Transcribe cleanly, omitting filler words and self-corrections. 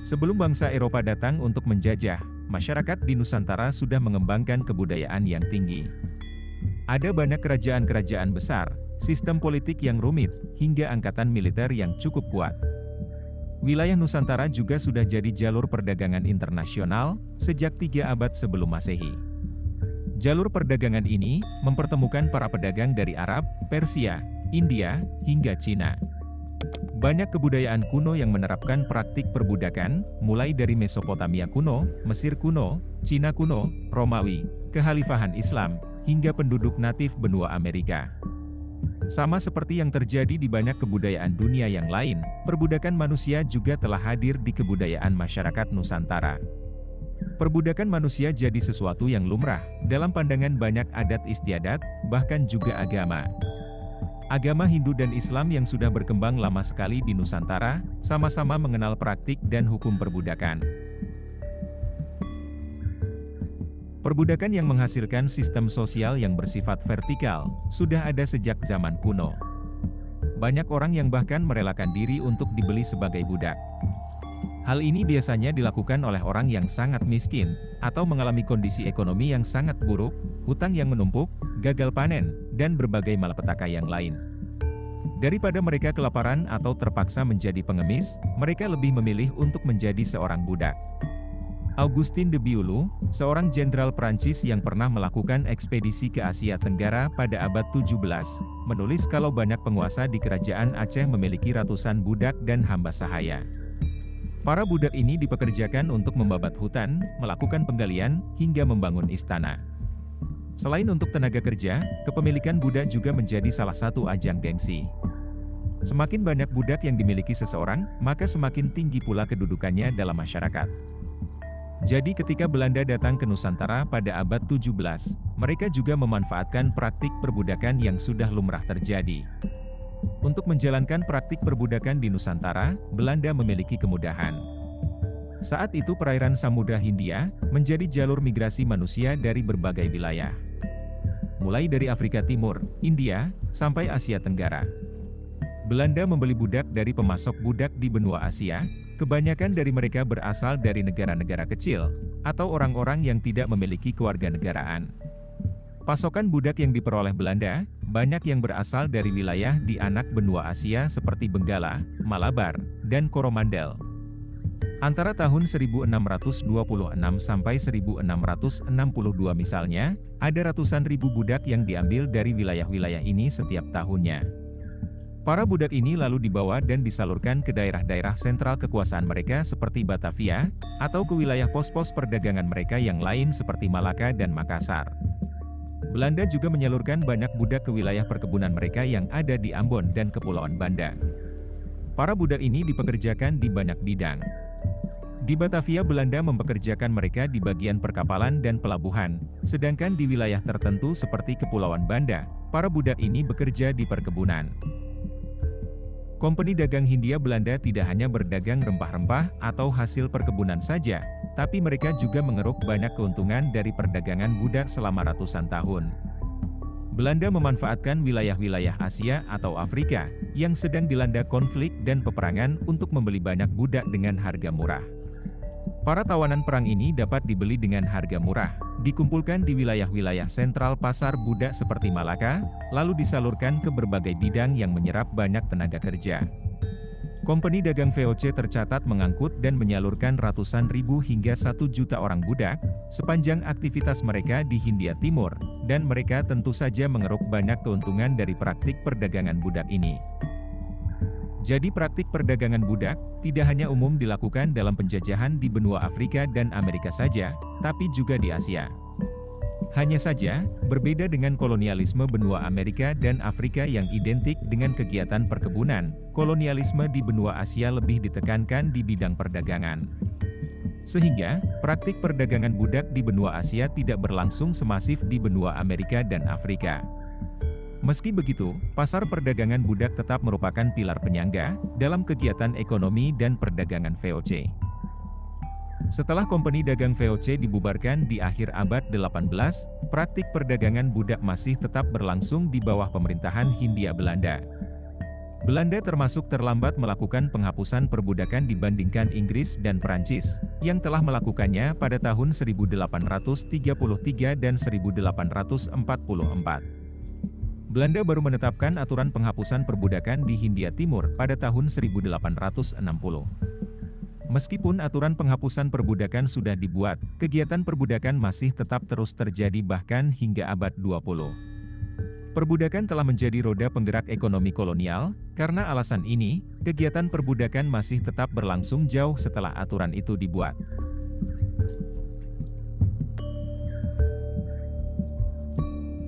Sebelum bangsa Eropa datang untuk menjajah, masyarakat di Nusantara sudah mengembangkan kebudayaan yang tinggi. Ada banyak kerajaan-kerajaan besar, sistem politik yang rumit, hingga angkatan militer yang cukup kuat. Wilayah Nusantara juga sudah jadi jalur perdagangan internasional sejak 3 abad sebelum Masehi. Jalur perdagangan ini mempertemukan para pedagang dari Arab, Persia, India, hingga Cina. Banyak kebudayaan kuno yang menerapkan praktik perbudakan, mulai dari Mesopotamia kuno, Mesir kuno, Cina kuno, Romawi, kekhalifahan Islam, hingga penduduk natif benua Amerika. Sama seperti yang terjadi di banyak kebudayaan dunia yang lain, perbudakan manusia juga telah hadir di kebudayaan masyarakat Nusantara. Perbudakan manusia jadi sesuatu yang lumrah, dalam pandangan banyak adat istiadat, bahkan juga agama. Agama Hindu dan Islam yang sudah berkembang lama sekali di Nusantara, sama-sama mengenal praktik dan hukum perbudakan. Perbudakan yang menghasilkan sistem sosial yang bersifat vertikal, sudah ada sejak zaman kuno. Banyak orang yang bahkan merelakan diri untuk dibeli sebagai budak. Hal ini biasanya dilakukan oleh orang yang sangat miskin, atau mengalami kondisi ekonomi yang sangat buruk, hutang yang menumpuk, gagal panen, dan berbagai malapetaka yang lain. Daripada mereka kelaparan atau terpaksa menjadi pengemis, mereka lebih memilih untuk menjadi seorang budak. Augustin de Bouillon, seorang jenderal Prancis yang pernah melakukan ekspedisi ke Asia Tenggara pada abad 17, menulis kalau banyak penguasa di kerajaan Aceh memiliki ratusan budak dan hamba sahaya. Para budak ini dipekerjakan untuk membabat hutan, melakukan penggalian, hingga membangun istana. Selain untuk tenaga kerja, kepemilikan budak juga menjadi salah satu ajang gengsi. Semakin banyak budak yang dimiliki seseorang, maka semakin tinggi pula kedudukannya dalam masyarakat. Jadi ketika Belanda datang ke Nusantara pada abad 17, mereka juga memanfaatkan praktik perbudakan yang sudah lumrah terjadi. Untuk menjalankan praktik perbudakan di Nusantara, Belanda memiliki kemudahan. Saat itu perairan Samudra Hindia menjadi jalur migrasi manusia dari berbagai wilayah. Mulai dari Afrika Timur, India, sampai Asia Tenggara. Belanda membeli budak dari pemasok budak di benua Asia. Kebanyakan dari mereka berasal dari negara-negara kecil, atau orang-orang yang tidak memiliki kewarganegaraan. Pasokan budak yang diperoleh Belanda, banyak yang berasal dari wilayah di anak benua Asia seperti Benggala, Malabar, dan Coromandel. Antara tahun 1626 sampai 1662 misalnya, ada ratusan ribu budak yang diambil dari wilayah-wilayah ini setiap tahunnya. Para budak ini lalu dibawa dan disalurkan ke daerah-daerah sentral kekuasaan mereka seperti Batavia, atau ke wilayah pos-pos perdagangan mereka yang lain seperti Malaka dan Makassar. Belanda juga menyalurkan banyak budak ke wilayah perkebunan mereka yang ada di Ambon dan Kepulauan Banda. Para budak ini dipekerjakan di banyak bidang. Di Batavia Belanda mempekerjakan mereka di bagian perkapalan dan pelabuhan, sedangkan di wilayah tertentu seperti Kepulauan Banda, para budak ini bekerja di perkebunan. Kompeni Dagang Hindia Belanda tidak hanya berdagang rempah-rempah atau hasil perkebunan saja, tapi mereka juga mengeruk banyak keuntungan dari perdagangan budak selama ratusan tahun. Belanda memanfaatkan wilayah-wilayah Asia atau Afrika yang sedang dilanda konflik dan peperangan untuk membeli banyak budak dengan harga murah. Para tawanan perang ini dapat dibeli dengan harga murah, dikumpulkan di wilayah-wilayah sentral pasar budak seperti Malaka, lalu disalurkan ke berbagai bidang yang menyerap banyak tenaga kerja. Kompeni Dagang VOC tercatat mengangkut dan menyalurkan ratusan ribu hingga 1 juta orang budak, sepanjang aktivitas mereka di Hindia Timur, dan mereka tentu saja mengeruk banyak keuntungan dari praktik perdagangan budak ini. Jadi praktik perdagangan budak, tidak hanya umum dilakukan dalam penjajahan di benua Afrika dan Amerika saja, tapi juga di Asia. Hanya saja, berbeda dengan kolonialisme benua Amerika dan Afrika yang identik dengan kegiatan perkebunan, kolonialisme di benua Asia lebih ditekankan di bidang perdagangan. Sehingga, praktik perdagangan budak di benua Asia tidak berlangsung semasif di benua Amerika dan Afrika. Meski begitu, pasar perdagangan budak tetap merupakan pilar penyangga dalam kegiatan ekonomi dan perdagangan VOC. Setelah Kompeni Dagang VOC dibubarkan di akhir abad 18, praktik perdagangan budak masih tetap berlangsung di bawah pemerintahan Hindia Belanda. Belanda termasuk terlambat melakukan penghapusan perbudakan dibandingkan Inggris dan Prancis, yang telah melakukannya pada tahun 1833 dan 1844. Belanda baru menetapkan aturan penghapusan perbudakan di Hindia Timur pada tahun 1860. Meskipun aturan penghapusan perbudakan sudah dibuat, kegiatan perbudakan masih tetap terus terjadi bahkan hingga abad 20. Perbudakan telah menjadi roda penggerak ekonomi kolonial, karena alasan ini, kegiatan perbudakan masih tetap berlangsung jauh setelah aturan itu dibuat.